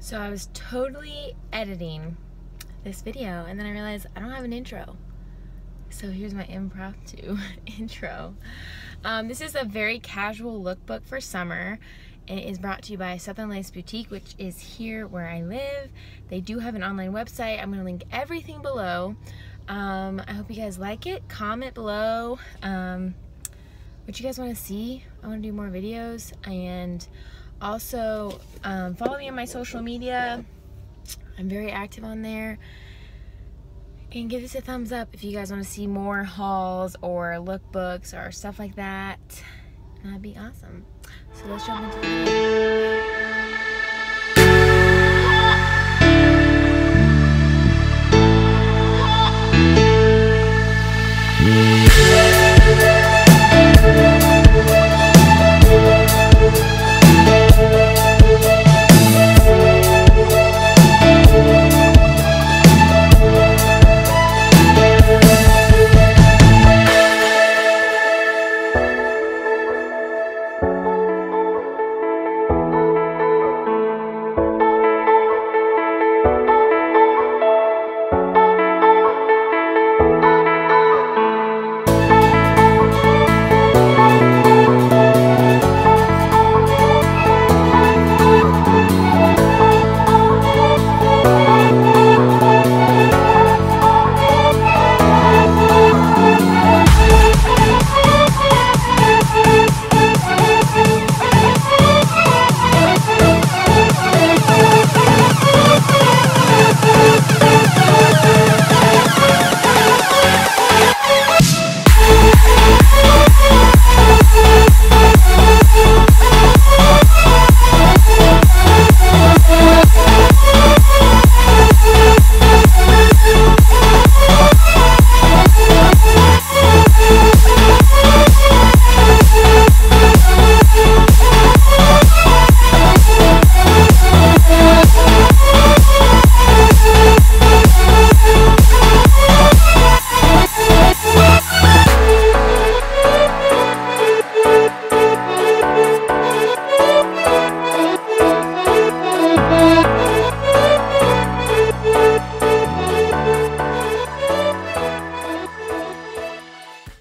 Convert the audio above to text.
So I was totally editing this video and then I realized I don't have an intro. So here's my impromptu intro. This is a very casual lookbook for summer. It is brought to you by Southern Lace Boutique, which is here where I live. They do have an online website. I'm gonna link everything below. I hope you guys like it. Comment below what you guys want to see. I want to do more videos, and also follow me on my social media. I'm very active on there. And give this a thumbs up if you guys want to see more hauls or lookbooks or stuff like that. That'd be awesome. So let's jump into the video.